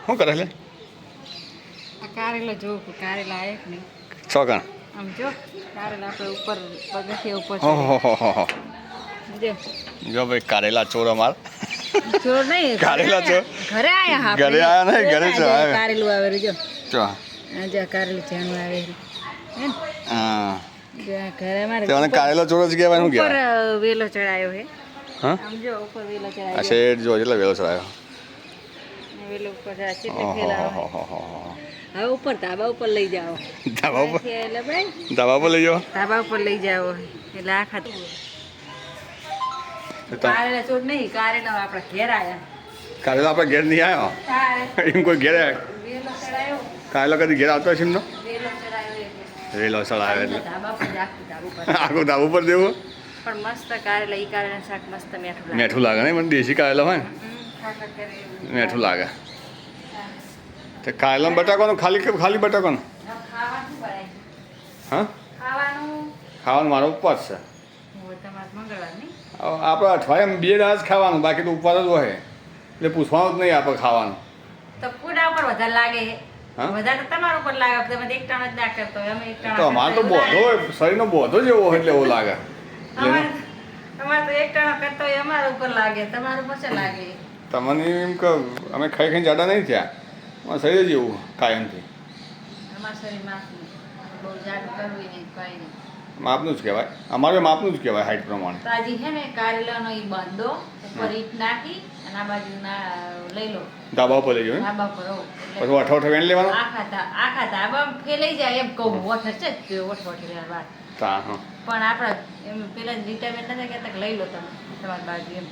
શું કરે લે કારેલા જો કારેલા એક નહીં છોકણ આમ જો કારેલા આપણે ઉપર પગથિયા ઉપર ઓહો જો જો ભાઈ કારેલા ચોર અમાર ચોર નહીં કારેલા ચોર ઘરે આયા હા ઘરે આયા નહીં ઘરે જ આવ્યા કારેલું આવે જો જો જો કારેલું જાણું આવે હે હા જો ઘરે મારે તે મને કારેલો ચોર જ કહેવાય શું ઉપર કહેવાય વેલો ચડાયો હે હા આમ જો ઉપર વેલો આ ચડાયો શેઠ જો એટલે વેલો ચડાયો વેલો ઉપર ચેટલે ફેલાવો હવે ઉપર ધાબા ઉપર લઈ જાઓ ધાબા ઉપર એટલે ભાઈ ધાબા પર લઈ જાઓ ધાબા ઉપર લઈ જાઓ એટલે આખા કારેલા ચોર નહીં કારેલા આપણા ઘેર આયા કારેલો આપણે ઘેર નહીં આવ્યો એમ કોઈ ઘેર વેલો ચડાયો કારેલો કદી ઘેર આવતો હશે એમનો વેલો ચડાયો એટલે વેલો ચડાવે એટલે ધાબા પર આખું ધાબા પર આખું ધાબુ પર દેવું પણ મસ્ત કારેલા ઈ કારેલા શાક મસ્ત મીઠું લાગે મીઠું લાગે ને મને દેશી કારેલો હોય ને ખાખા કરે મીઠું લાગે તે કારેલો બટાકાનું ખાલી બટાકાનું ખાવાનું બનાય હા ખાવાનું ખાવાનું મારો ઉપવાસ છે તમારે મંગળવાર નહીં આપણે અઠવાડિયામાં 2 દાડા જ ખાવાનું બાકી તો ઉપવાસ જ હોય એટલે પૂછવાનું જ નહીં આપણે ખાવાનું તો કોના ઉપર વધારે લાગે હા? વધારે તો તમારા ઉપર લાગે તમે એક ટાણ જ ના કરતો હોય અમે એક ટાણ તો અમારે તો બોધો હોય શરીરનો બોધો જ એવો હોય એટલે એવું લાગે તમારે તો એક ટાણ કરતો હોય અમારા ઉપર લાગે તમારા ઉપર શું લાગે તમને એમ કે અમે ખાઈ જાડા નહીં થયા અમારું શરીર જ એવું કાયમથી અમારા શરીરમાં બહુ જાડું કરવું નહીં કઈ નહીં માપનું જ કહેવાય અમારે માપનું જ કહેવાય હાઈટ પ્રમાણે તો આજે છે ને કારેલાનો ઈ બાંધો ઉપર ઈટ નાખી અને આ બાજુ લઈ લો ધાબા ઉપર લઈ જાઓ ધાબા પર પછી અઠો વેણ લેવાનો આખા ધાબા ફેલાઈ જાય એમ કહું વોટર છે જ વોટર વાત તા હા પણ આપણા એમ પેલા વિટામિન નથી કહેતા કે લઈ લો તમે તમારી બાજુ એમ